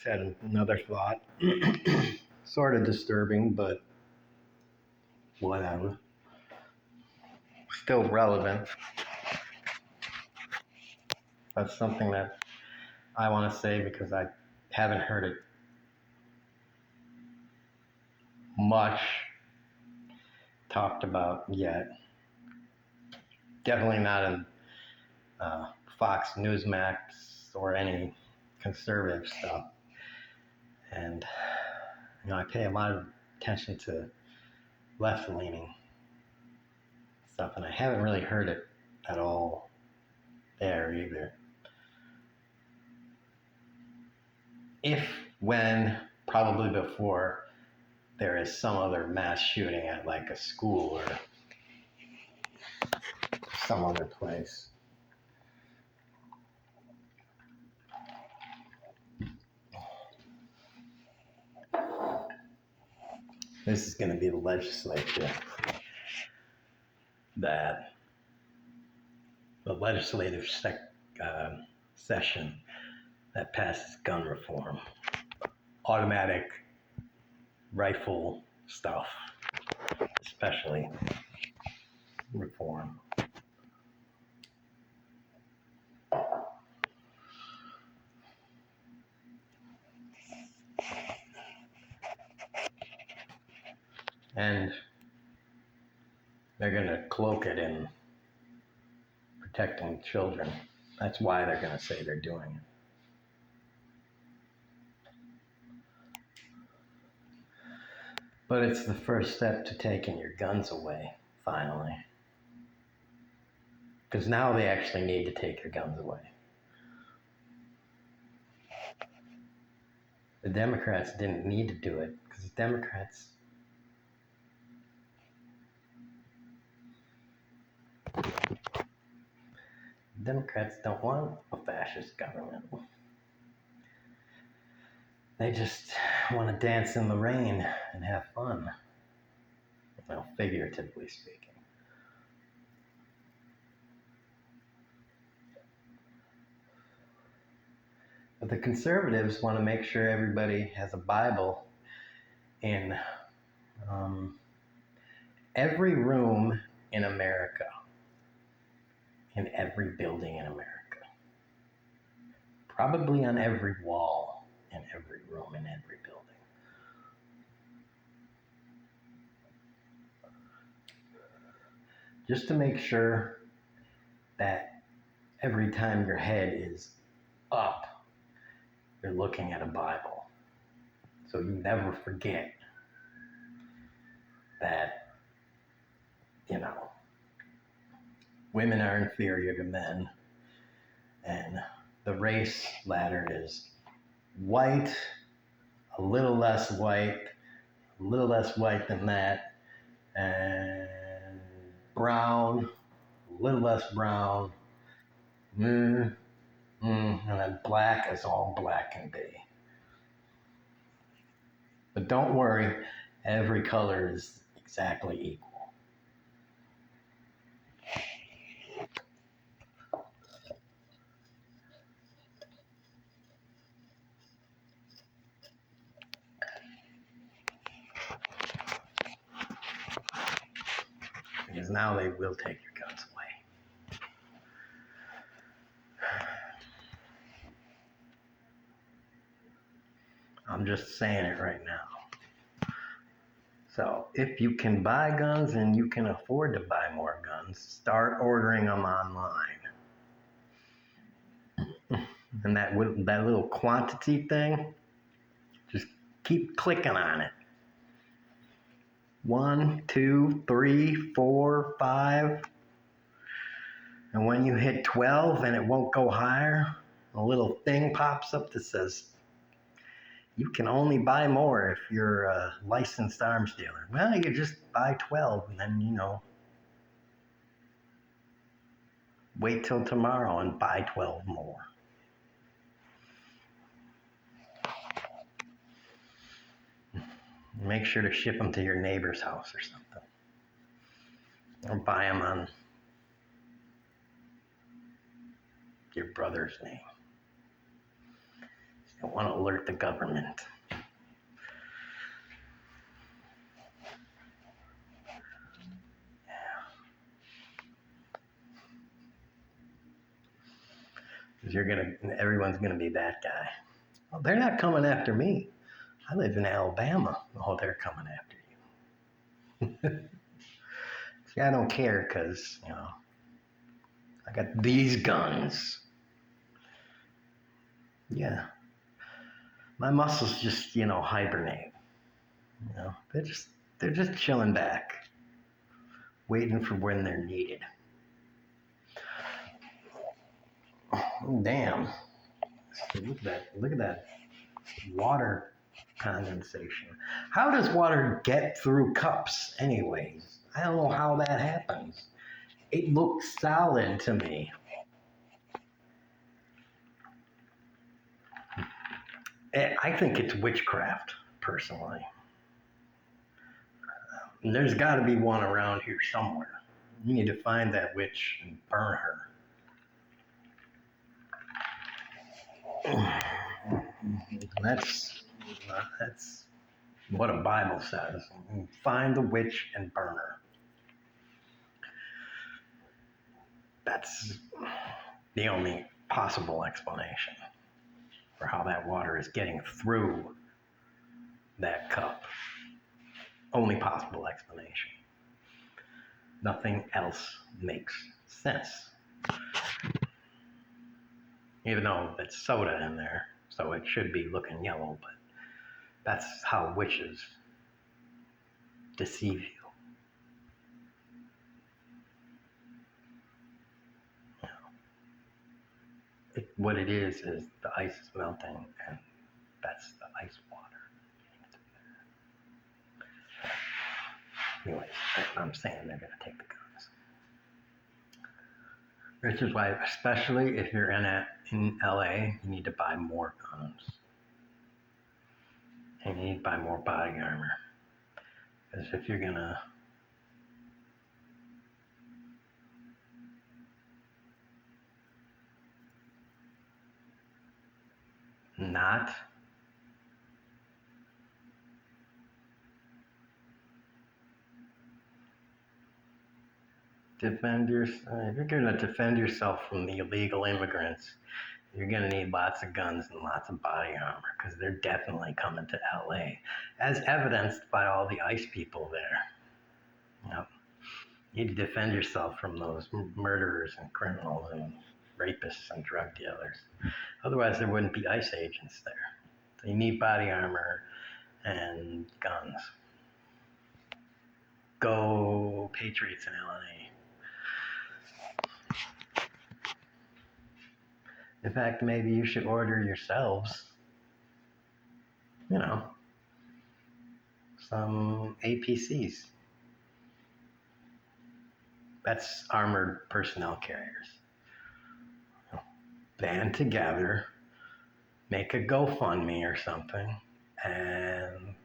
just had another thought. Sort of disturbing, but whatever. Still relevant. That's something that I want to say because I haven't heard it much talked about yet. Definitely not in Fox Newsmax or any conservative stuff. And I pay a lot of attention to left-leaning stuff, and I haven't really heard it at all there either. If, when, probably before there is some other mass shooting at like a school or some other place. This is going to be the legislature that the legislative session that passes gun reform, automatic rifle stuff, especially reform. And they're going to cloak it in protecting children. That's why they're going to say they're doing it. But it's the first step to taking your guns away, finally. Because now they actually need to take your guns away. The Democrats didn't need to do it because the Democrats don't want a fascist government. They just want to dance in the rain and have fun, figuratively speaking. But the conservatives want to make sure everybody has a Bible in every room in America, in every building in America, probably on every wall in every room in every building. Just to make sure that every time your head is up, you're looking at a Bible. So you never forget that, women are inferior to men, and the race ladder is white, a little less white than that, and brown, a little less brown, and then black is all black can be. But don't worry, every color is exactly equal. Because now they will take your guns away. I'm just saying it right now. So if you can buy guns and you can afford to buy more guns, start ordering them online. And that little quantity thing, just keep clicking on it. 1, 2, 3, 4, 5. And when you hit 12 and it won't go higher, a little thing pops up that says, you can only buy more if you're a licensed arms dealer. Well, you just buy 12 and then, wait till tomorrow and buy 12 more. Make sure to ship them to your neighbor's house or something. Or buy them on your brother's name. don't want to alert the government. Everyone's gonna be that guy. Well, they're not coming after me. I live in Alabama. Oh, they're coming after you. See, I don't care because, I got these guns. Yeah. My muscles just, hibernate. They're just chilling back, waiting for when they're needed. Oh, damn. Look at that water condensation. How does water get through cups anyways? I don't know how that happens. It looks solid to me. I think it's witchcraft, personally. And there's got to be one around here somewhere. You need to find that witch and burn her. That's what a Bible says. Find the witch and burn her. That's the only possible explanation for how that water is getting through that cup. Only possible explanation. Nothing else makes sense. Even though it's soda in there, so it should be looking yellow, but that's how witches deceive you. What it is the ice is melting, and that's the ice water. Anyways, I'm saying they're going to take the guns. Which is why, especially if you're in LA, you need to buy more guns. And you need to buy more body armor. Because if you're going to not defend yourself, if you're going to defend yourself from the illegal immigrants, you're going to need lots of guns and lots of body armor, because they're definitely coming to LA, as evidenced by all the ICE people there. You need to defend yourself from those murderers and criminals and rapists and drug dealers. Otherwise, there wouldn't be ICE agents there. So you need body armor and guns. Go Patriots in LA. In fact, maybe you should order yourselves, some APCs. That's armored personnel carriers. Band together, make a GoFundMe or something, and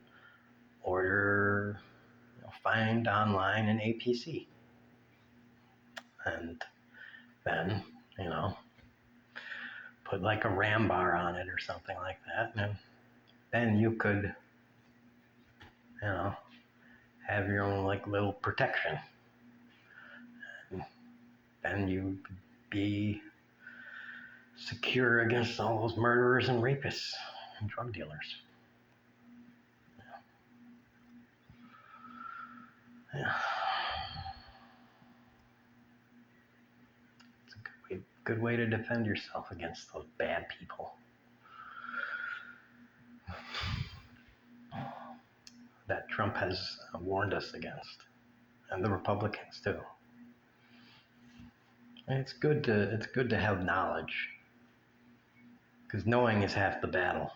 order, find online an APC. And then, put like a RAM bar on it or something like that, and then you could, have your own like little protection. And then you'd be secure against all those murderers and rapists and drug dealers. Yeah. It's a good way to defend yourself against those bad people that Trump has warned us against, and the Republicans too. And it's good to have knowledge, because knowing is half the battle.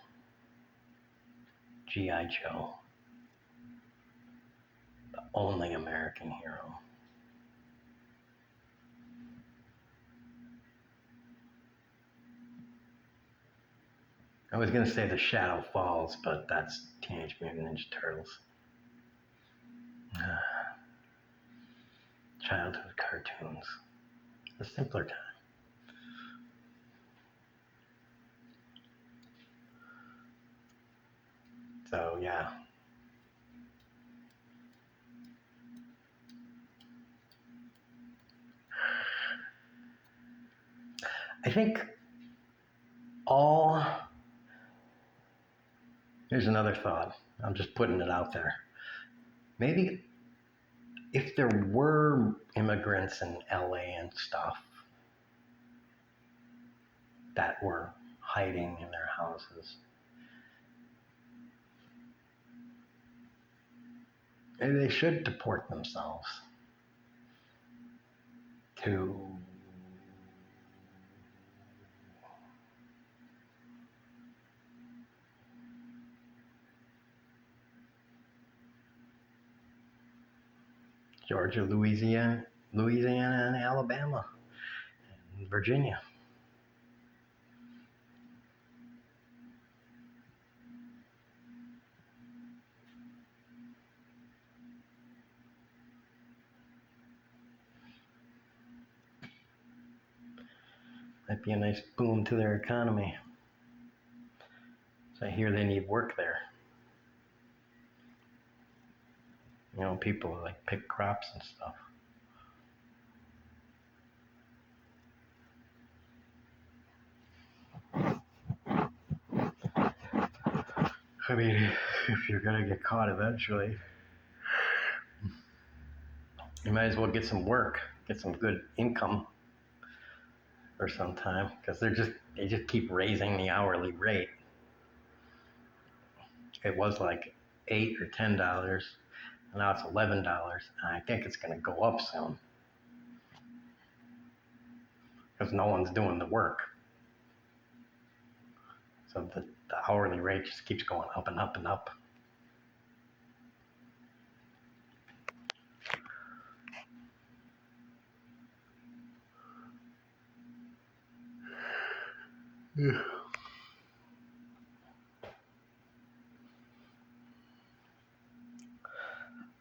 G.I. Joe, the only American hero. I was going to say The Shadow Falls, but that's Teenage Mutant Ninja Turtles. Childhood cartoons. A simpler time. So yeah. I think here's another thought. I'm just putting it out there. Maybe if there were immigrants in LA and stuff that were hiding in their houses, maybe they should deport themselves to Georgia, Louisiana, and Alabama, and Virginia. Might be a nice boom to their economy. So I hear they need work there. You know, people like pick crops and stuff. I mean, if you're gonna get caught eventually, you might as well get some work, get some good income for some time, because they just keep raising the hourly rate. It was like $8 or $10, and now it's $11, and I think it's gonna go up soon because no one's doing the work. So the hourly rate just keeps going up and up and up. Yeah.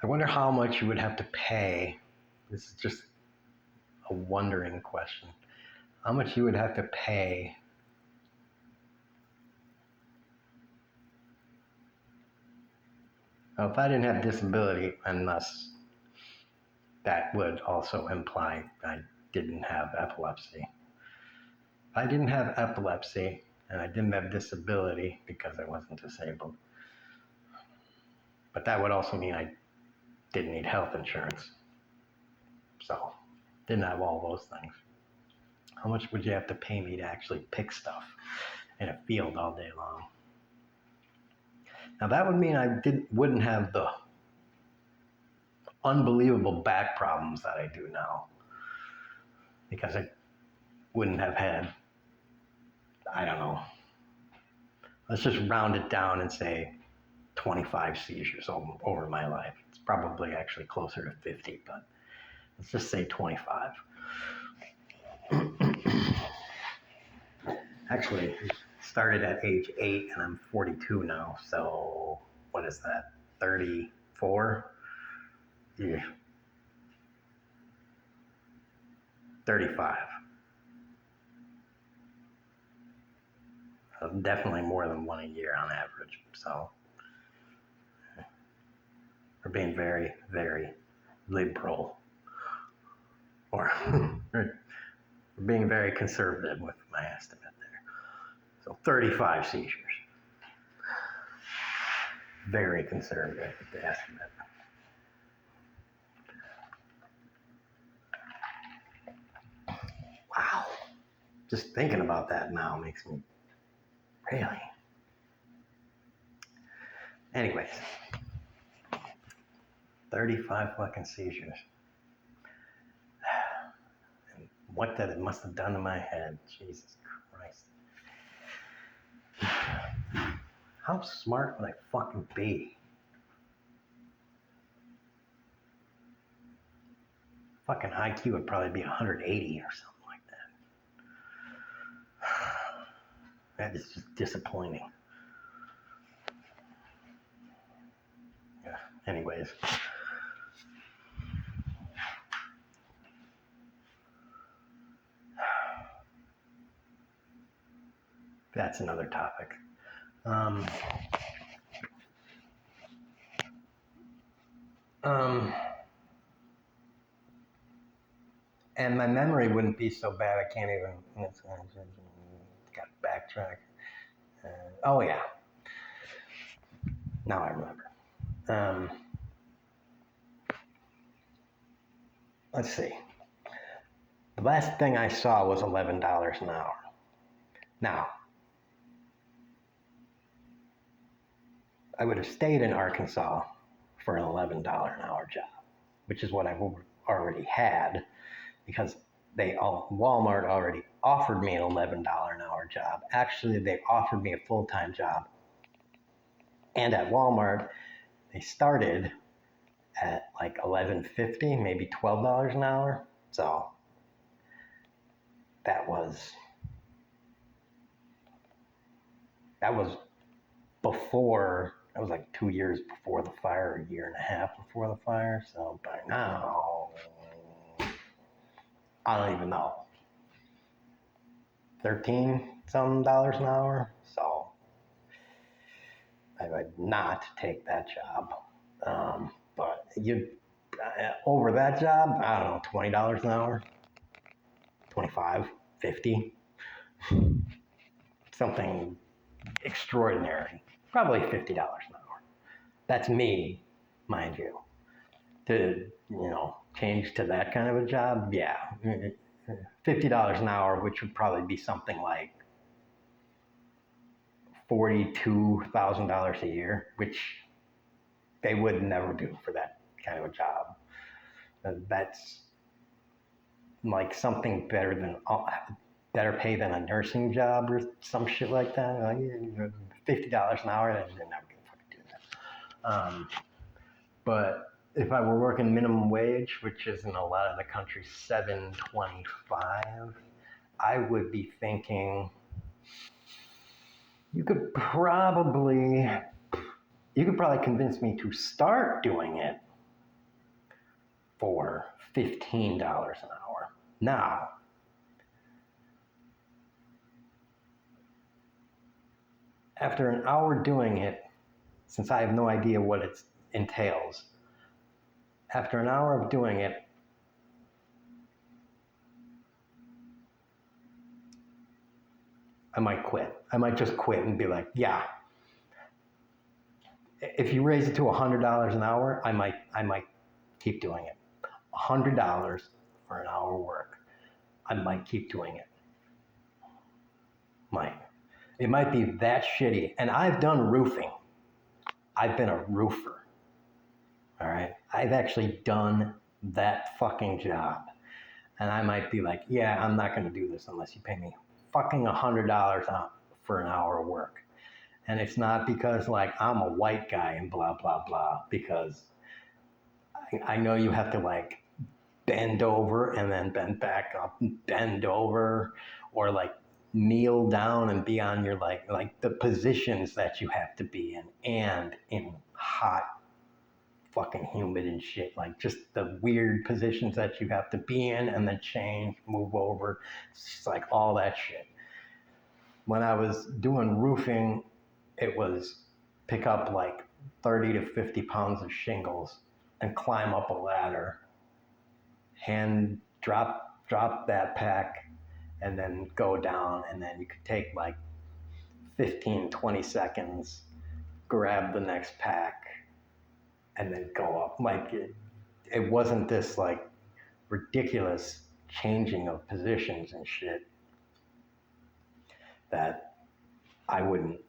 I wonder how much you would have to pay. This is just a wondering question. How much you would have to pay now, if I didn't have disability, and thus that would also imply I didn't have epilepsy. If I didn't have epilepsy and I didn't have disability because I wasn't disabled, but that would also mean I didn't need health insurance. So, didn't have all those things. How much would you have to pay me to actually pick stuff in a field all day long? Now that would mean I wouldn't have the unbelievable back problems that I do now, because I wouldn't have had, I don't know, let's just round it down and say 25 seizures over my life. It's probably actually closer to 50, but let's just say 25. Actually, started at age 8 and I'm 42 now, so what is that, 34? Yeah. 35. So definitely more than one a year on average. So we're being very, very liberal, or we're being very conservative with my estimate there. So 35 seizures. Very conservative with the estimate. Wow. Just thinking about that now makes me really. Anyways, 35 fucking seizures. And what that it must have done to my head. Jesus Christ. How smart would I fucking be? Fucking IQ would probably be 180 or something like that. That is just disappointing. Yeah, anyways. That's another topic. And my memory wouldn't be so bad. I can't even. Got to backtrack. Oh yeah, now I remember. Let's see. The last thing I saw was $11 an hour. Now, I would have stayed in Arkansas for an $11 an hour job, which is what I already had, because Walmart already offered me an $11 an hour job. Actually, they offered me a full-time job. And at Walmart, they started at like $11.50, maybe $12 an hour. So that was before. That was like 2 years before the fire, a year and a half before the fire. So by now, I don't even know, 13 some dollars an hour. So I would not take that job. But over that job, I don't know, $20 an hour, 25, 50, something extraordinary. Probably $50 an hour. That's me, mind you. To, change to that kind of a job, yeah. $50 an hour, which would probably be something like $42,000 a year, which they would never do for that kind of a job. That's like something better pay than a nursing job or some shit like that. Like $50 an hour, they're never gonna fucking do that. But if I were working minimum wage, which is in a lot of the country $7.25, I would be thinking you could probably convince me to start doing it for $15 an hour. Now, after an hour doing it, since I have no idea what it entails, after an hour of doing it, I might quit. I might just quit and be like, yeah. If you raise it to $100 an hour, I might keep doing it. $100 for an hour work, I might keep doing it. It might be that shitty. And I've done roofing. I've been a roofer. All right. I've actually done that fucking job. And I might be like, yeah, I'm not going to do this unless you pay me fucking $100 for an hour of work. And it's not because like I'm a white guy and blah, blah, blah, because I know you have to like bend over and then bend back up, bend over, or like kneel down and be on your like the positions that you have to be in, and in hot, fucking humid and shit, like just the weird positions that you have to be in and then change, move over. It's like all that shit. When I was doing roofing, it was pick up like 30 to 50 pounds of shingles and climb up a ladder, hand drop that pack, and then go down, and then you could take like 15-20 seconds, grab the next pack, and then go up. Like it wasn't this like ridiculous changing of positions and shit that I wouldn't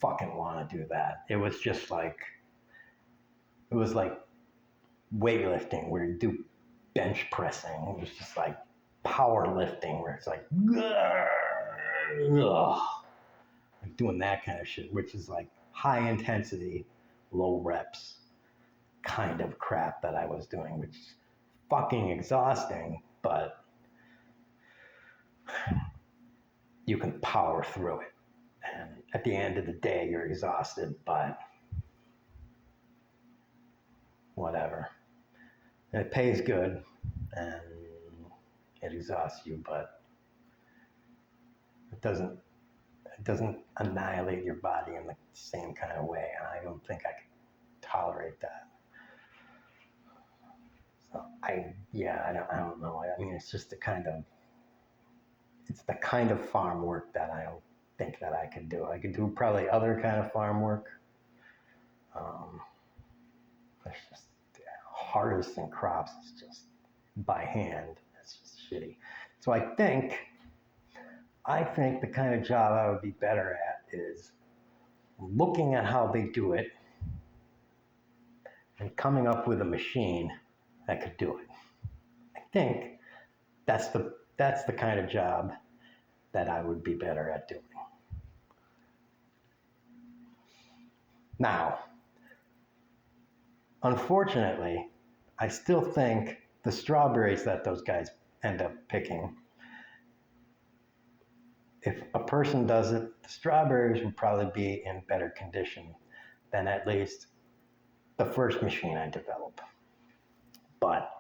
fucking want to do that. It was just like, it was like weightlifting where you do bench pressing. It was just like powerlifting where it's like, ugh, like doing that kind of shit, which is like high intensity, low reps kind of crap that I was doing, which is fucking exhausting, but you can power through it. And at the end of the day, you're exhausted, but whatever. And it pays good, and it exhausts you, but it doesn't annihilate your body in the same kind of way. And I don't think I could tolerate that. I don't know. I mean, it's the kind of farm work that I don't think that I could do. I could do probably other kind of farm work. Um, it's just harvesting crops is just by hand. It's just shitty. So I think the kind of job I would be better at is looking at how they do it and coming up with a machine that could do it. I think that's the kind of job that I would be better at doing. Now, unfortunately, I still think the strawberries that those guys end up picking, if a person does it, the strawberries would probably be in better condition than at least the first machine I develop. But,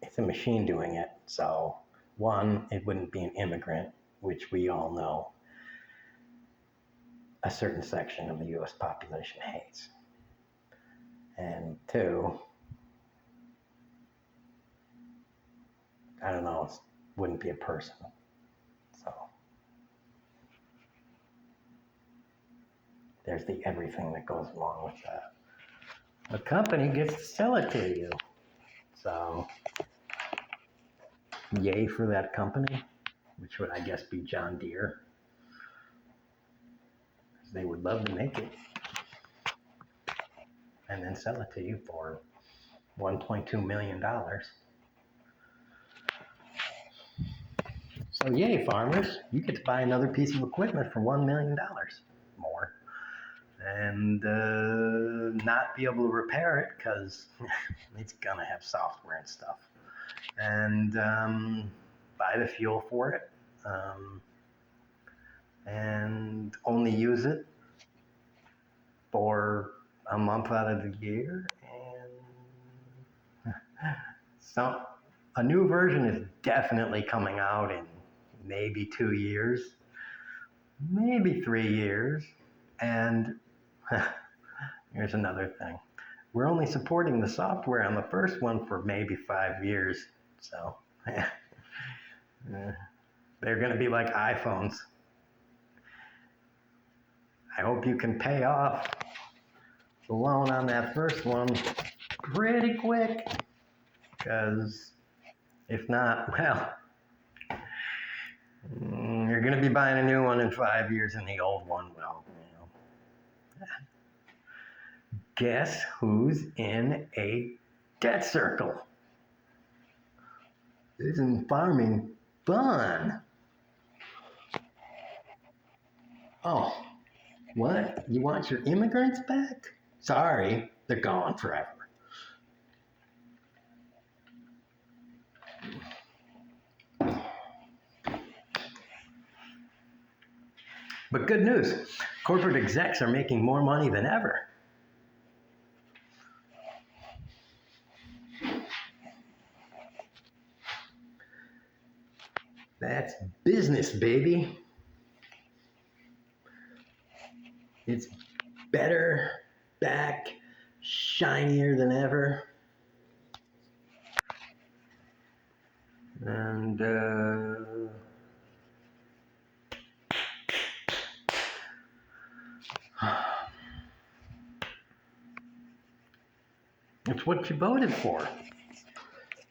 it's a machine doing it. So, one, it wouldn't be an immigrant, which we all know a certain section of the US population hates. And two, I don't know, it wouldn't be a person. So there's the everything that goes along with that. A company gets to sell it to you. So yay for that company, which would I guess be John Deere. They would love to make it and then sell it to you for $1.2 million. So yay, farmers, you get to buy another piece of equipment for $1 million more and not be able to repair it because it's gonna have software and stuff. And buy the fuel for it and only use it for a month out of the year. And so a new version is definitely coming out in maybe 2 years, maybe 3 years. And here's another thing. We're only supporting the software on the first one for maybe 5 years. So they're going to be like iPhones. I hope you can pay off the loan on that first one pretty quick, because if not, well, you're going to be buying a new one in 5 years and the old one, well, guess who's in a debt circle? Isn't farming fun? Oh, what? You want your immigrants back? Sorry, they're gone forever. But good news, corporate execs are making more money than ever. That's business, baby. It's better, back, shinier than ever. And it's what you voted for.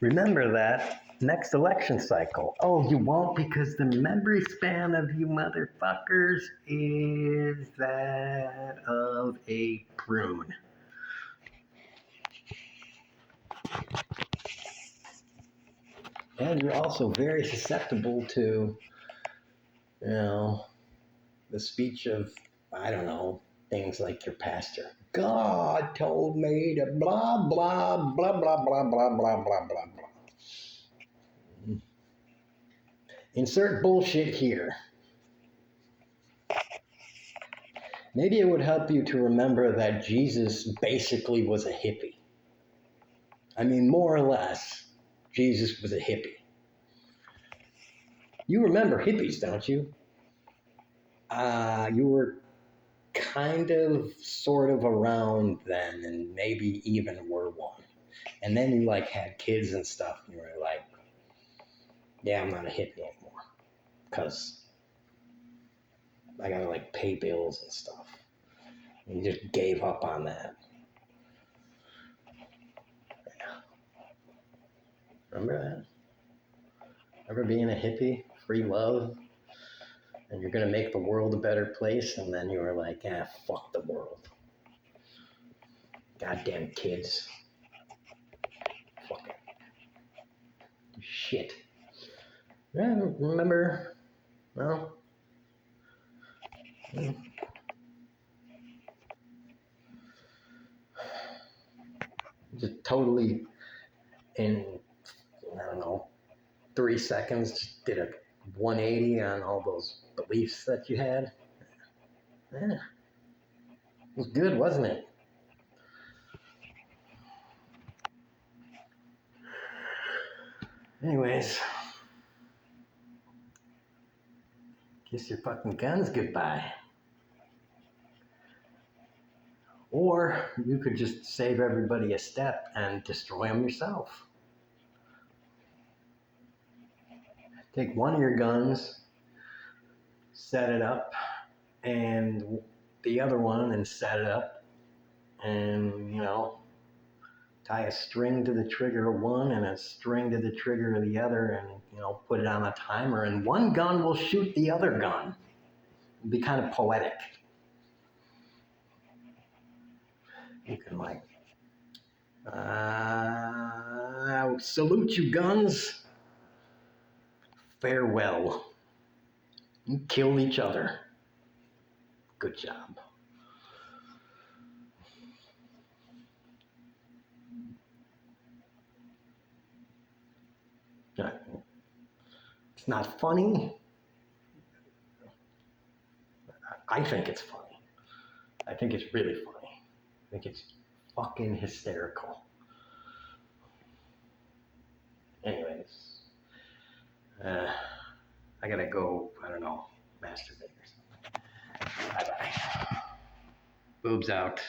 Remember that next election cycle. Oh, you won't, because the memory span of you motherfuckers is that of a prune. And you're also very susceptible to, the speech of, I don't know, things like your pastor. God told me to blah, blah, blah, blah, blah, blah, blah, blah, blah, blah. Insert bullshit here. Maybe it would help you to remember that Jesus basically was a hippie. I mean, more or less, Jesus was a hippie. You remember hippies, don't you? You were kind of, sort of around then, and maybe even were one. And then you like had kids and stuff, and you were like, yeah, I'm not a hippie anymore because I gotta like pay bills and stuff. And you just gave up on that. Yeah. Remember that? Remember being a hippie, free love, and you're gonna make the world a better place, and then you were like, ah, fuck the world. Goddamn kids. Fucking shit. Yeah, remember? No. Just totally in, I don't know, 3 seconds, just did a 180 on all those beliefs that you had. Yeah. It was good, wasn't it? Anyways, kiss your fucking guns goodbye. Or you could just save everybody a step and destroy them yourself. Take one of your guns, set it up, and the other one, and set it up, and, you know, tie a string to the trigger of one and a string to the trigger of the other, and, you know, put it on a timer, and one gun will shoot the other gun. It'd be kind of poetic. You can like, salute you guns. Farewell. You killed each other. Good job. It's not funny. I think it's funny. I think it's really funny. I think it's fucking hysterical. Anyways, I gotta go, I don't know, masturbate or something. Bye-bye. Boobs out.